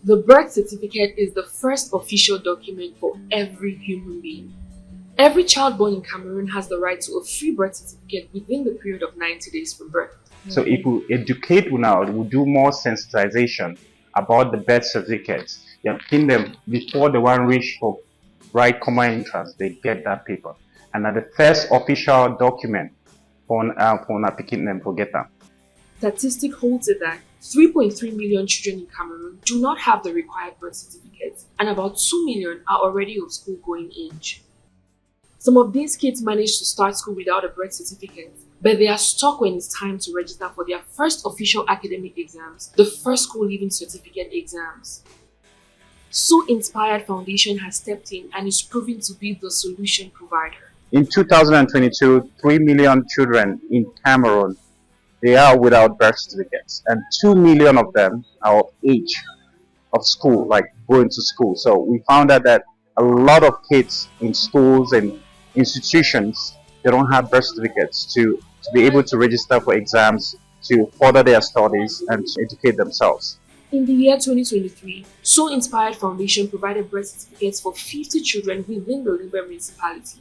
The birth certificate is the first official document for every human being. Every child born in Cameroon has the right to a free birth certificate within the period of 90 days from birth. So if we educate now, we do more sensitization about the birth certificates. You think them before the one reach for right common entrance, they get that paper. And at the first official document for a picking them forget that. Statistic holds it that 3.3 million children in Cameroon do not have the required birth certificates, and about 2 million are already of school-going age. Some of these kids manage to start school without a birth certificate, but they are stuck when it's time to register for their first official academic exams, the first school leaving certificate exams. So Inspired Foundation has stepped in and is proving to be the solution provider. In 2022, 3 million children in Cameroon, they are without birth certificates, and 2 million of them are of age of school, like going to school. So we found out that a lot of kids in schools and institutions, they don't have birth certificates to be able to register for exams, to further their studies and to educate themselves. In the year 2023, So Inspired Foundation provided birth certificates for 50 children within the Limbe municipality.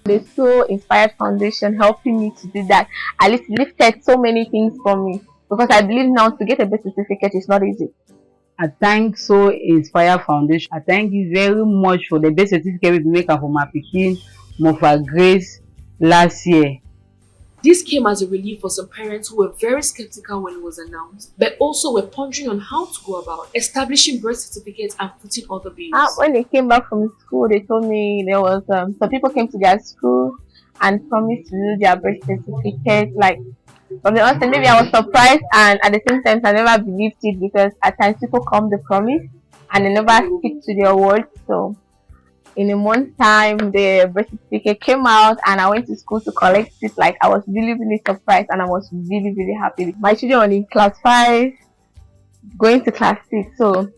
The So Inspired Foundation helping me to do that. At least lifted so many things from me, because I believe now to get a birth certificate is not easy. I thank So Inspired Foundation. I thank you very much for the birth certificate we make for my pikin, Mofa Grace, last year. This came as a relief for some parents who were very skeptical when it was announced, but also were pondering on how to go about establishing birth certificates and putting other bills. When they came back from school, they told me there was some people came to their school and promised to do their birth certificate. Like, from the onset, maybe I was surprised, and at the same time, I never believed it, because at times people come to promise and they never stick to their word. So in a month's time, the birth certificate came out and I went to school to collect it. Like, I was really, really surprised, and I was really, really happy. My children were in class 5, going to class 6. So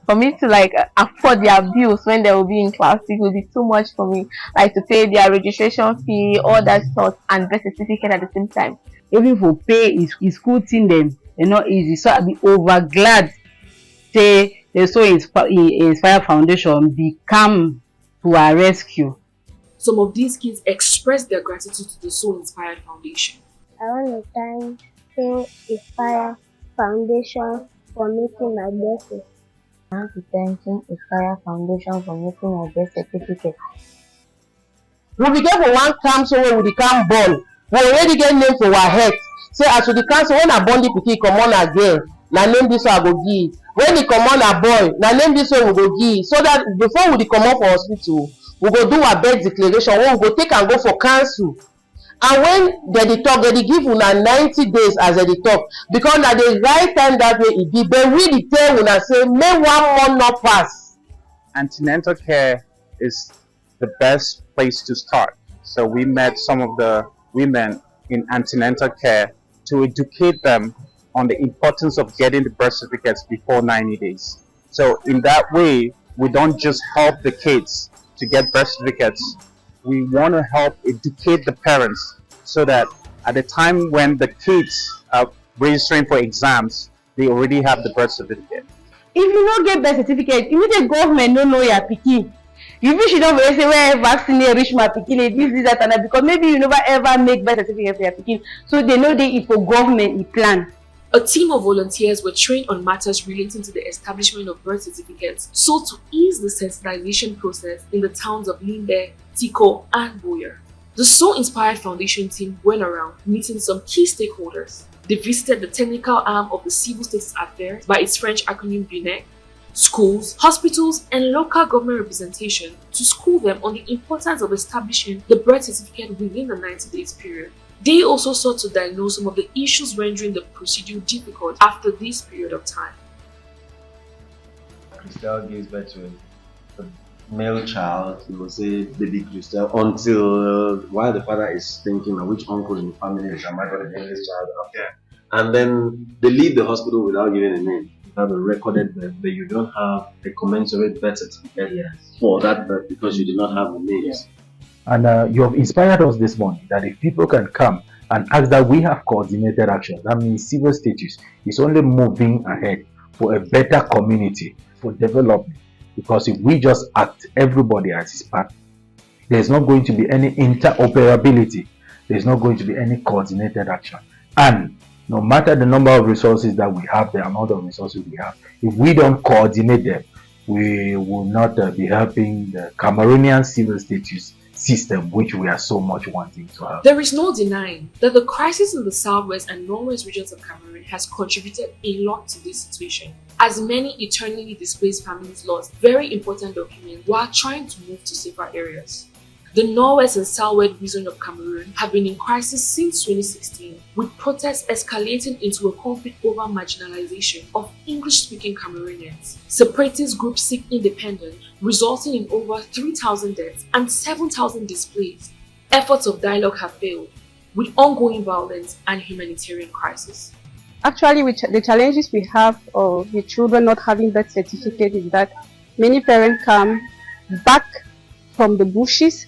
for me to afford their bills when they will be in class 6 will be too much for me. Like, to pay their registration fee, all that sort, and birth certificate at the same time. Even for pay is school thing them, not easy. So I'll be over glad say the So Inspired Foundation become to our rescue. Some of these kids expressed their gratitude to the So Inspired Foundation. I want to thank So Inspired Foundation for making my birth certificate. I want to thank So Inspired Foundation for making my birth certificate. We be there for one camp, so we become born. We already get name for our head. So as we the council, when a bond pikin come on again, na name this one I go give. When he come on a boy, na name this one we go give. So that before we come out for hospital, we go do our birth declaration. We go take and go for council. And when they talk, they give una 90 days as they talk, because na the right time that way it be. But we the tell una say, may 1 month not pass. Antenatal care is the best place to start. So we met some of the women in antenatal care to educate them on the importance of getting the birth certificates before 90 days. So in that way, we don't just help the kids to get birth certificates. We want to help educate the parents so that at the time when the kids are registering for exams, they already have the birth certificate. If you don't get birth certificate, if the government don't know your pikin, you wish you don't say where vaccine reach my pikin, this, that, and that, because maybe you never ever make birth certificate for your pikin. So they know they for government it plan. A team of volunteers were trained on matters relating to the establishment of birth certificates, so to ease the sensitization process in the towns of Limbe, Tiko, and Boyer. The So Inspired Foundation team went around meeting some key stakeholders. They visited the technical arm of the Civil Status Affairs, by its French acronym BUNEC, schools, hospitals, and local government representation to school them on the importance of establishing the birth certificate within the 90 days period. They also sought to diagnose some of the issues rendering the procedure difficult after this period of time. Christelle gives birth to a male child, you will say baby Christelle, until while the father is thinking of which uncle in the family is am I going to bring this child up there. And then they leave the hospital without giving a name. You have a recorded birth, but you don't have a commensurate birth certificate for that birth because you did not have the names. And you have inspired us this morning that if people can come and ask that we have coordinated action, that means civil status is only moving ahead. for a better community, for development. Because if we just act everybody as his part, there's not going to be any interoperability. There's not going to be any coordinated action. And no matter the number of resources that we have, the amount of resources we have, if we don't coordinate them, we will not be helping the Cameroonian civil status system, which we are so much wanting to have. There is no denying that the crisis in the southwest and northwest regions of Cameroon has contributed a lot to this situation, as many eternally displaced families lost very important documents while trying to move to safer areas. The northwest and southwest region of Cameroon have been in crisis since 2016, with protests escalating into a conflict over marginalization of English-speaking Cameroonians. Separatist groups seek independence, resulting in over 3,000 deaths and 7,000 displaced. Efforts of dialogue have failed, with ongoing violence and humanitarian crisis. Actually, the challenges we have with children not having birth certificate is that many parents come back from the bushes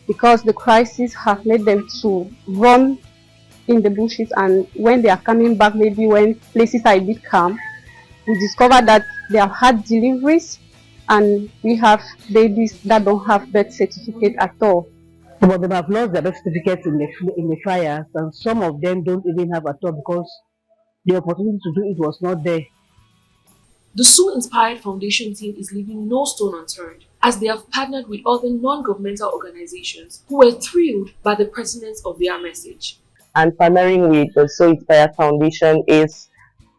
because the crisis have made them to run in the bushes, and when they are coming back, maybe when places are a bit calm, we discover that they have had deliveries and we have babies that don't have birth certificate at all. Some of them have lost their birth certificates in the fires, and some of them don't even have at all because the opportunity to do it was not there. The So Inspired Foundation team is leaving no stone unturned, as they have partnered with other non-governmental organizations who were thrilled by the presence of their message. And partnering with the So Inspired Foundation is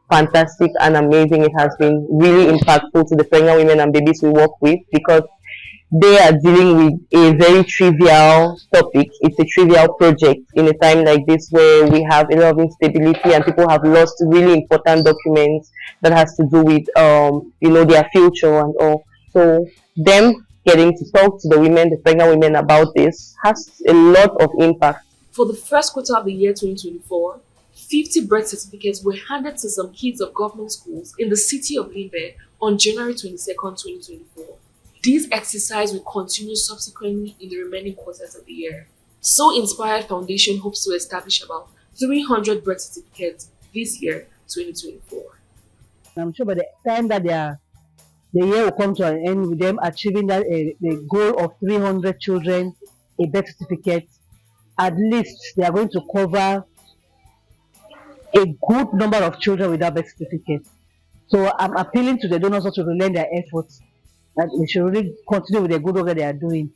fantastic and amazing. It has been really impactful to the pregnant women and babies we work with, because they are dealing with a very trivial topic. It's a trivial project in a time like this where we have a lot of instability and people have lost really important documents that has to do with their future and all. So them getting to talk to the women, the pregnant women, about this has a lot of impact. For the first quarter of the year 2024, 50 birth certificates were handed to some kids of government schools in the city of Limbe on January 22nd, 2024. This exercise will continue subsequently in the remaining quarters of the year. So Inspired Foundation hopes to establish about 300 birth certificates this year, 2024. I'm sure by the time that the year will come to an end with them achieving that the goal of 300 children a birth certificate, at least they are going to cover a good number of children without birth certificates. So I'm appealing to the donors also to lend their efforts, that they should really continue with the good work that they are doing.